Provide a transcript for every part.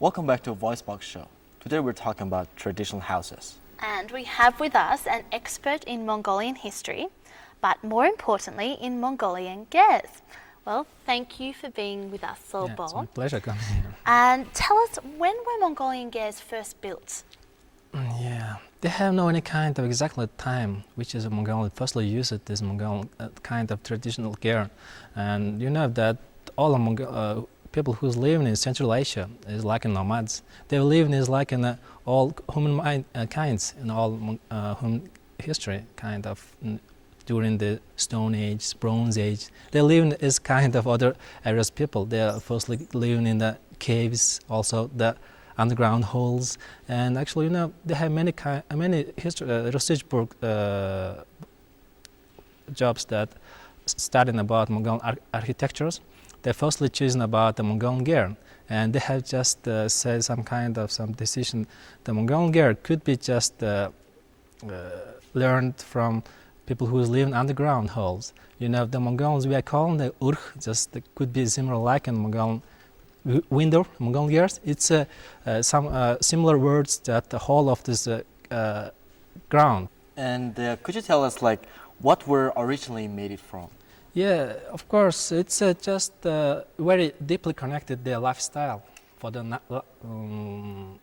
Welcome back to a VoiceBox show. Today we're talking about traditional houses. And we have with us an expert in Mongolian history, but more importantly in Mongolian gears. Well, thank you for being with us, Solbol. Yeah, it's my pleasure coming here. And tell us, when were Mongolian gears first built? Yeah, they have no any kind of exact time which is Mongolian firstly used this Mongolian kind of traditional gear, and you know that all people who's living in Central Asia is like nomads. They live is like in all human kinds in all human history kind of during the Stone Age, Bronze Age. They live as kind of other areas people. They are firstly living in the caves, also the underground holes, and actually, you know, they have many research jobs that studying about Mongolian architectures. They firstly choosing about the Mongolian gear, and they have just said some decision. The Mongolian gear could be just learned from people who live in underground holes. You know, the Mongolians we are calling the urch, just could be similar like in Mongolian window, Mongolian gears. It's some similar words that the whole of this ground. And could you tell us, like, what were originally made it from? Yeah, of course, it's just very deeply connected their lifestyle for the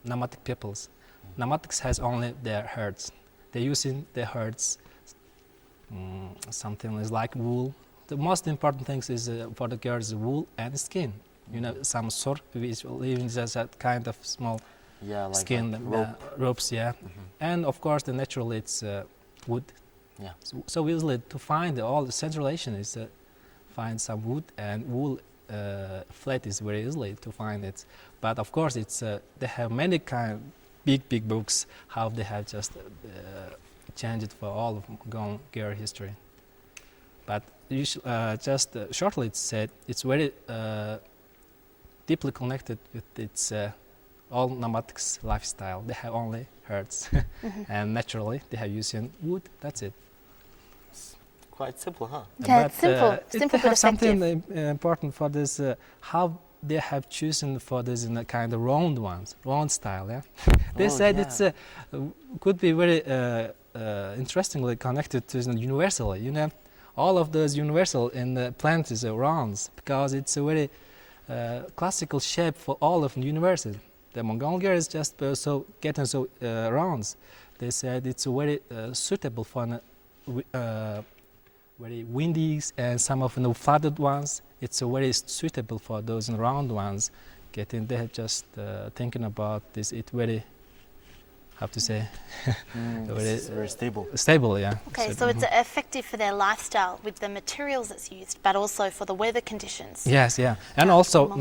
nomadic peoples. Nomadics has only their herds. They're using their herds. Something is like wool. The most important things is for the girls wool and skin. You know, some sort which live in just that kind of small Like skin ropes, yeah. And of course, naturally it's wood. Yeah. So easily to find all the Central Asian is find some wood and wool flat is very easily to find it. But of course, it's they have many big books how they have just changed it for all of Mongolian gear history. But just shortly, it's said it's very deeply connected with its all nomadics lifestyle. They have only herds, and naturally they have using wood. That's it. Quite simple, huh? Yeah, But, it's simple. Simple but effective. Something important for this, how they have chosen for this in a kind of round style. Yeah, they said it's could be very interestingly connected to universally. You know, all of those universal in the plant is rounds because it's a very classical shape for all of the universes. The Mongolian gear is just getting rounds. They said it's very suitable for very windy and some of the flooded ones. It's very suitable for those round ones. They have just thinking about this. It very, how to say, very stable. Stable, yeah. Okay, so it's effective for their lifestyle with the materials that's used, but also for the weather conditions. Yes, yeah. And also,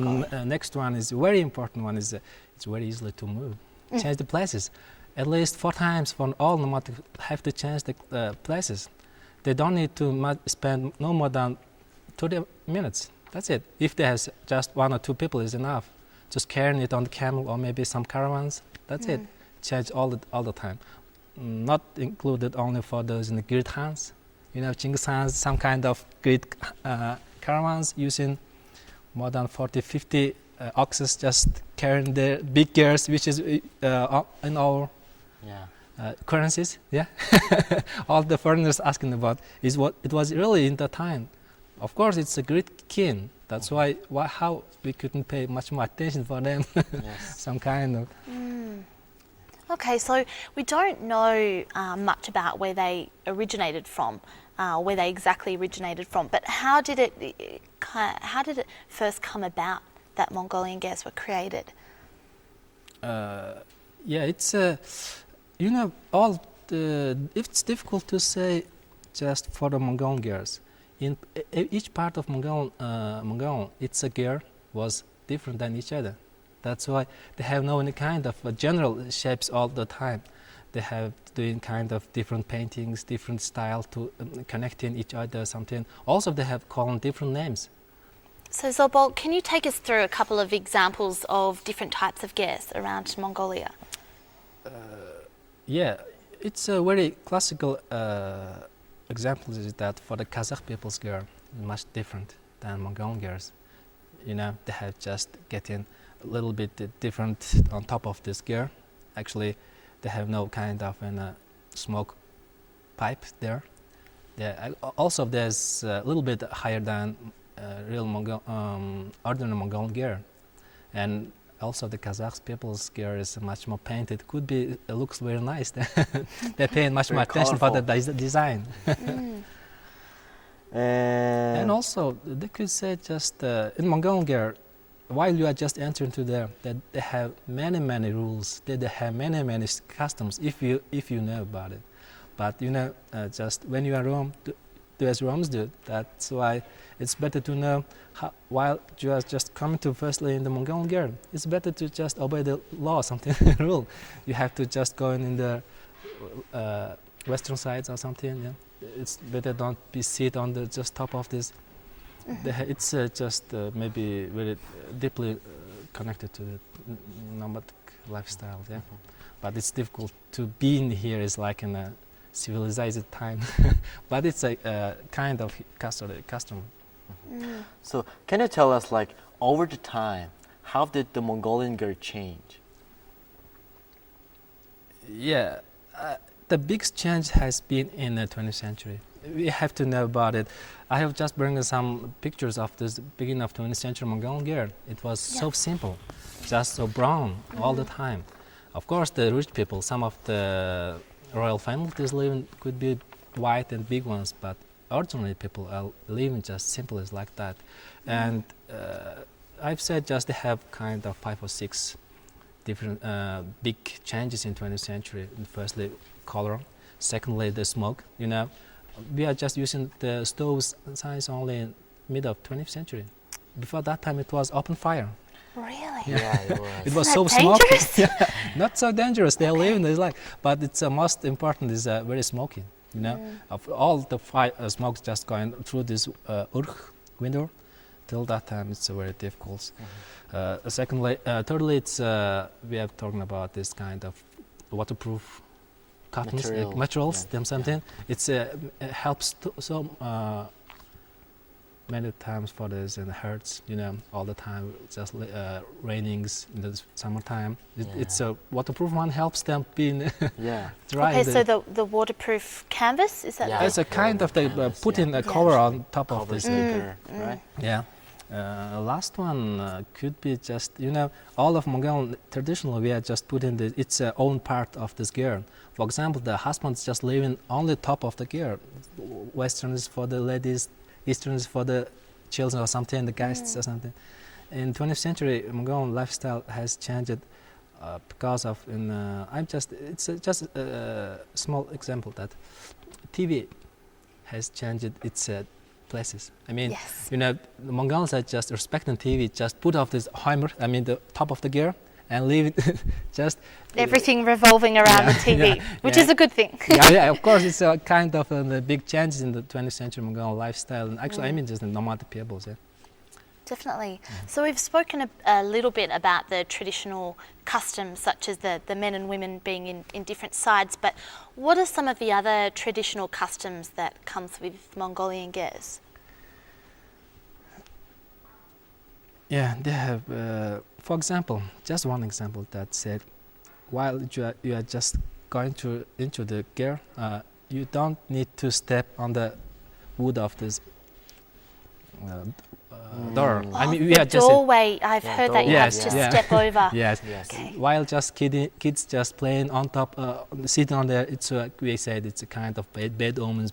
next one is very important one is it's very easily to move, change the places. At least 4 times for all nomadic have to change the places. They don't need to spend no more than 30 minutes. That's it. If there's just 1 or 2 people is enough. Just carrying it on the camel or maybe some caravans. That's it. Change all the time. Not included only for those in the great Hans. You know, Genghis Khan's some kind of great caravans using more than 40-50 oxes just carrying the big gears, which is in our currencies. Yeah, all the foreigners asking about is what it was really in the time. Of course, it's a great king. That's why how we couldn't pay much more attention for them. Some kind of. Okay, so we don't know much about where they originated from, where they exactly originated from. But how did it first come about that Mongolian gears were created? Yeah, it's you know it's difficult to say just for the Mongolian gears. In each part of Mongolian, its gear was different than each other. That's why they have no any kind of general shapes all the time. They have doing kind of different paintings, different style to connecting each other something. Also, they have called different names. So Zolbol, can you take us through a couple of examples of different types of gears around Mongolia? Yeah, it's a very classical example is that for the Kazakh people's gear, much different than Mongolian gears. You know, they have just getting little bit different on top of this gear. Actually, they have no kind of smoke pipe there. Also, there's a little bit higher than real ordinary Mongolian gear, and also the Kazakh people's gear is much more painted. Could be it looks very nice. They pay much more attention for the design. And also, they could say just in Mongolian gear, while you are just entering to there, that they have many rules. They have many customs if you know about it. But just when you are Rome, do as Romans do. That's why it's better to know while you are just coming to firstly in the Mongolian gear. It's better to just obey the law, something rule. You have to just go in the western sides or something. Yeah, it's better don't be sit on the just top of this. It's just maybe very deeply connected to the nomadic lifestyle. Yeah, but it's difficult to be in here. Is like in a civilized time, but it's a kind of custom. So can you tell us, like, over the time, how did the Mongolian gear change? Yeah, the biggest change has been in the 20th century. We have to know about it. I have just bring some pictures of this beginning of 20th century Mongolian gear. It was so simple, just so brown all the time. Of course, the rich people, some of the royal families living could be white and big ones, but ordinary people are living just simple as like that. And I've said just they have kind of 5 or 6 different big changes in 20th century. Firstly, color. Secondly, the smoke. We are just using the stoves since only in mid of 20th century. Before that time, it was open fire. Really? Yeah, it was. It was Isn't so that smoky. dangerous? Not so dangerous. They live in this like, but it's most important is very smoky. Of all the smokes just going through this window. Till that time, it's very difficult. Thirdly, it's we are talking about this kind of waterproof cottons, materials, them something. It helps so many times for this and hurts, all the time. Just rainings in the summertime. It's a waterproof one helps them being dry. Okay, so the waterproof canvas, is that? Yeah. It's a kind of they put in a cover on top of this. Right? Yeah. Last one could be just, all of Mongolian traditional we are just putting its own part of this gear. For example, the husband's just living on the top of the gear. Western is for the ladies, Eastern is for the children or something, the guests or something. In 20th century, Mongolian lifestyle has changed because of, it's just a small example that TV has changed its places. I mean, Yes. the Mongols are just respecting TV, just put off this heimer, the top of the gear, and leave it just... Everything revolving around the TV, which is a good thing. yeah, of course, it's a kind of the big changes in the 20th century Mongolian lifestyle, and actually, just the nomadic peoples, yeah. Definitely. So we've spoken a little bit about the traditional customs, such as the men and women being in different sides, but what are some of the other traditional customs that comes with Mongolian gears? Yeah, they have, for example, just one example that said, while you are just going into the gear, you don't need to step on the wood of this door. We are just doorway. I've heard that you have to step over. Yes. Okay. While just kids just playing on top, sitting on there, it's we said it's a kind of bad omens.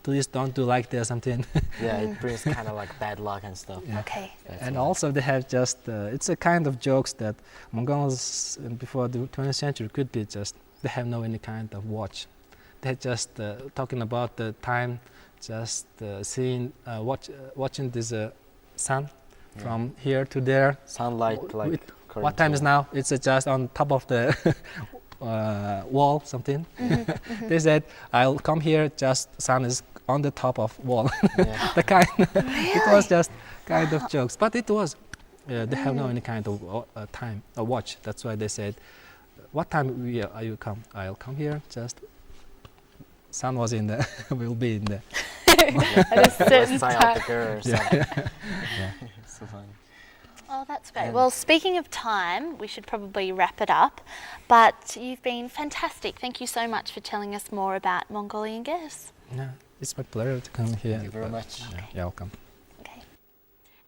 Please don't do like that something. Yeah, it brings kind of like bad luck and stuff. Yeah. Okay. And also they have just it's a kind of jokes that Mongols before the 20th century could be just they have no any kind of watch. They're just talking about the time, just seeing watching this sun from here to there. Sunlight, like what time is now? It's just on top of the wall, something. They said, "I'll come here. Just sun is on the top of wall." The kind. It was just kind of jokes, but it was. They have no any kind of time, a watch. That's why they said, "What time are you come? I'll come here. Just sun was in the will be in the." At a certain West side time. of the girl or something. So funny. Oh, that's great. Well, speaking of time, we should probably wrap it up. But you've been fantastic. Thank you so much for telling us more about Mongolian geese. Yeah, it's my pleasure to come here. Thank you very much. Yeah, you're welcome. Okay.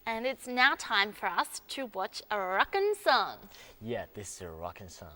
And it's now time for us to watch a rockin' song. Yeah, this is a rockin' song.